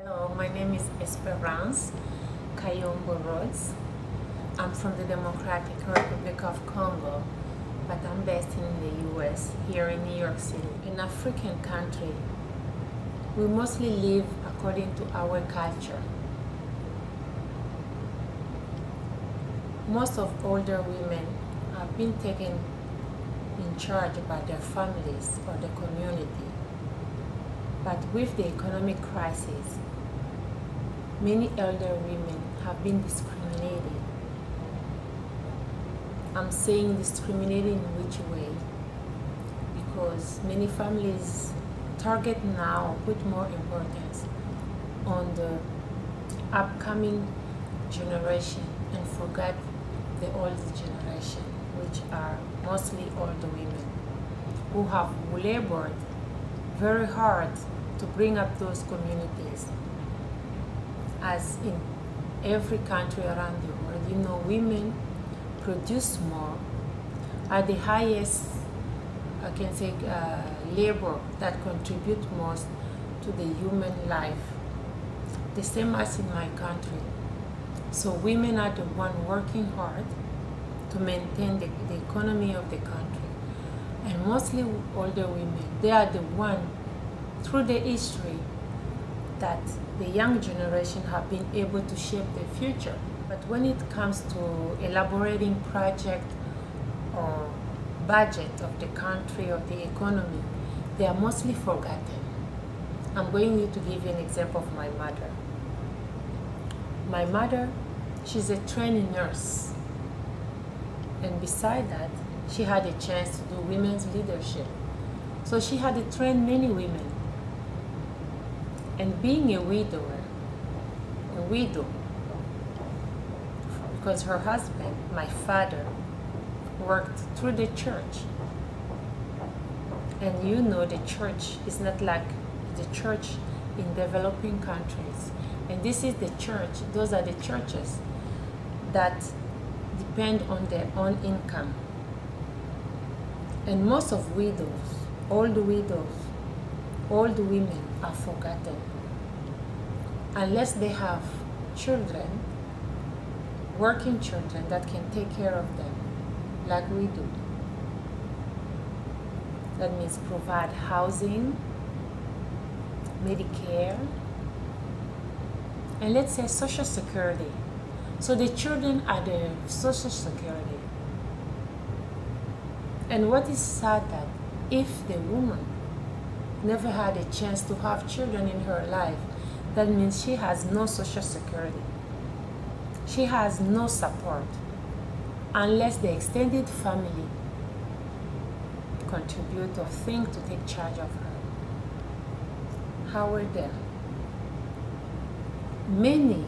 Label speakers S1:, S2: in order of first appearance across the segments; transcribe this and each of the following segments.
S1: Hello, my name is Esperance Rhodes. I'm from the Democratic Republic of Congo, but I'm based in the US, here in New York City. In African country, we mostly live according to our culture. Most of older women have been taken in charge by their families or the community. But with the economic crisis, many elder women have been discriminated. I'm saying discriminated in which way? Because many families target now, put more importance on the upcoming generation and forget the old generation, which are mostly older women who have labored very hard to bring up those communities. As in every country around the world, you know, women produce more, are the highest, I can say, labor that contribute most to the human life, the same as in my country. So women are the one working hard to maintain the economy of the country. And mostly older women, they are the one, through the history, that the young generation have been able to shape the future. But when it comes to elaborating project or budget of the country, of the economy, they are mostly forgotten. I'm going to give you an example of my mother. My mother, she's a trained nurse. And beside that, she had a chance to do women's leadership. So she had to train many women. And being a widow, because her husband, my father, worked through the church. And you know the church is not like the church in developing countries. And this is the church, those are the churches that depend on their own income. And most of widows, old women are forgotten. Unless they have children, working children that can take care of them, like we do. That means provide housing, Medicare, and let's say Social Security. So the children are the Social Security. And what is sad that if the woman never had a chance to have children in her life, that means she has no Social Security. She has no support unless the extended family contribute or think to take charge of her. However, many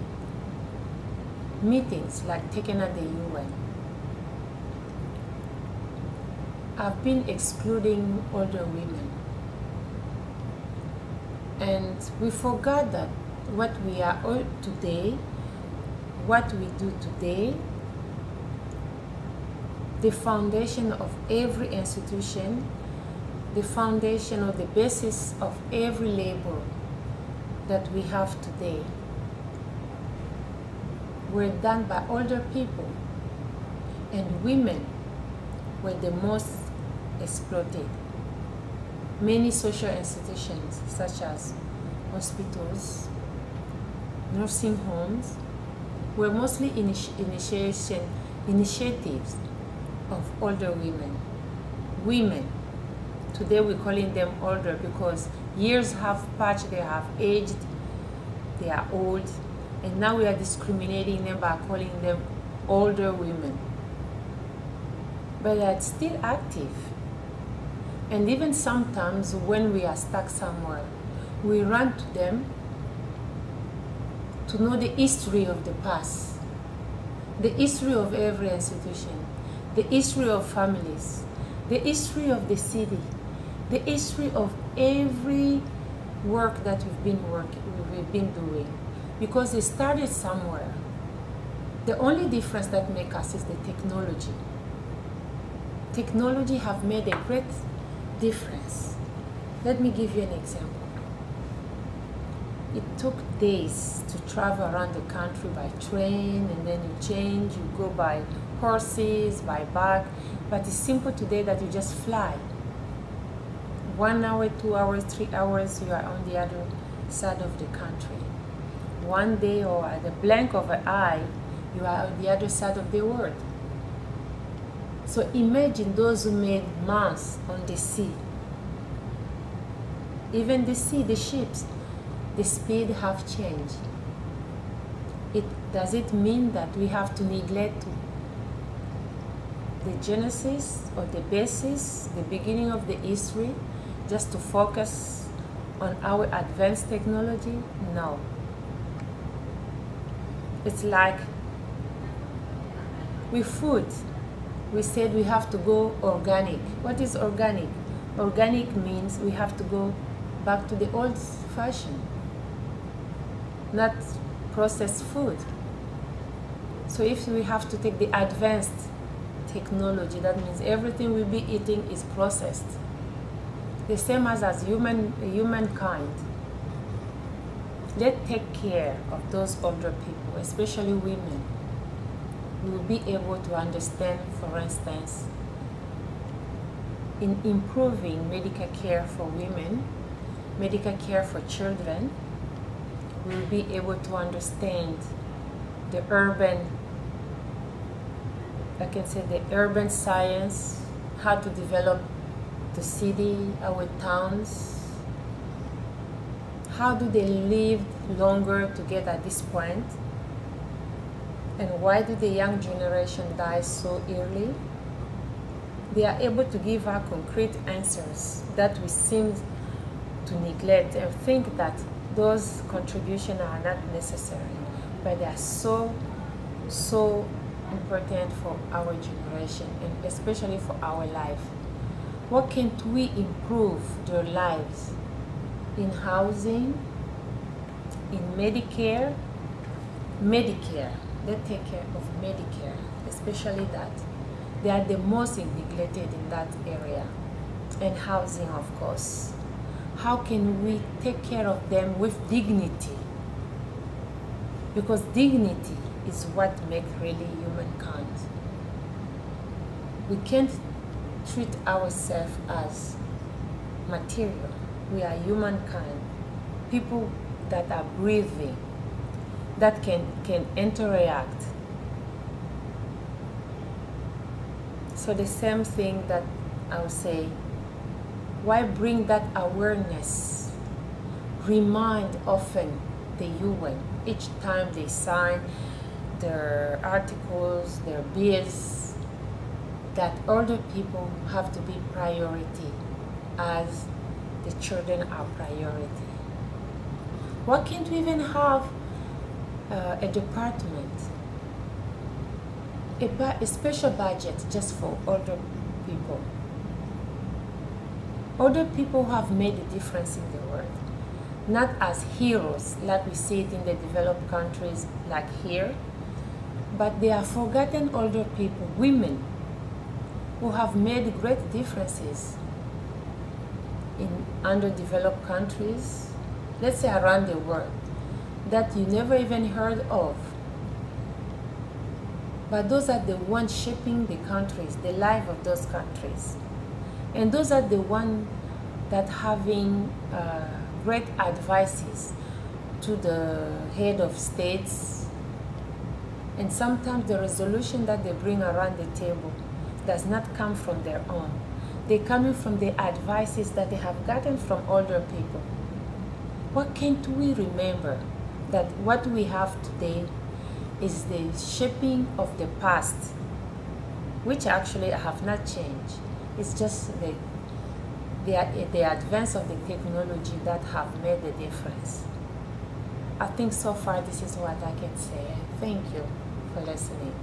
S1: meetings like taken at the UN have been excluding older women. And we forgot that what we are all today, what we do today, the foundation of every institution, the foundation or the basis of every labor that we have today were done by older people, and women were the most exploited. Many social institutions such as hospitals, nursing homes were mostly initiatives of older women. Women, today we're calling them older because years have passed, they have aged, they are old, and now we are discriminating them by calling them older women. But they are still active. And even sometimes when we are stuck somewhere, we run to them to know the history of the past, the history of every institution, the history of families, the history of the city, the history of every work that we've been doing, because it started somewhere. The only difference that makes us is the technology. Technology have made a great difference. Let me give you an example. it took days to travel around the country by train, and then you change, you go by horses, by bike. But it's simple today that you just fly. 1 hour, 2 hours, 3 hours, you are on the other side of the country. One day, or at the blink of an eye, you are on the other side of the world. So imagine those who made months on the sea. Even the sea, the ships, the speed have changed. Does it mean that we have to neglect the genesis or the basis, the beginning of the history, just to focus on our advanced technology? No. It's like with food. We said we have to go organic. What is organic? Organic means we have to go back to the old fashion, not processed food. So if we have to take the advanced technology, that means everything we'll be eating is processed. The same as humankind. Let's take care of those older people, especially women. We will be able to understand, for instance, in improving medical care for women, medical care for children, we will be able to understand the urban, the urban science, how to develop the city, our towns. How do they live longer to get at this point? And why do the young generation die so early? They are able to give us concrete answers that we seem to neglect and think that those contributions are not necessary, but they are so important for our generation and especially for our life. What can't we improve their lives? In housing, in Medicare. They take care of Medicare, especially that. They are the most neglected in that area. And housing, of course. How can we take care of them with dignity? Because dignity is what makes really humankind. We can't treat ourselves as material. We are humankind, people that are breathing, that can interact. So the same thing that I would say, why bring that awareness? Remind often the UN each time they sign their articles, their bills, that older people have to be priority as the children are priority. Why can't we even have a department, a special budget just for older people? Older people have made a difference in the world, not as heroes like we see it in the developed countries like here, but they are forgotten older people, women, who have made great differences in underdeveloped countries, let's say around the world, that you never even heard of. But those are the ones shaping the countries, the life of those countries. And those are the ones that having great advices to the head of states. And sometimes the resolution that they bring around the table does not come from their own. They're coming from the advices that they have gotten from older people. What can't we remember? That what we have today is the shaping of the past, which actually have not changed. It's just the advance of the technology that have made the difference. I think so far this is what I can say. Thank you for listening.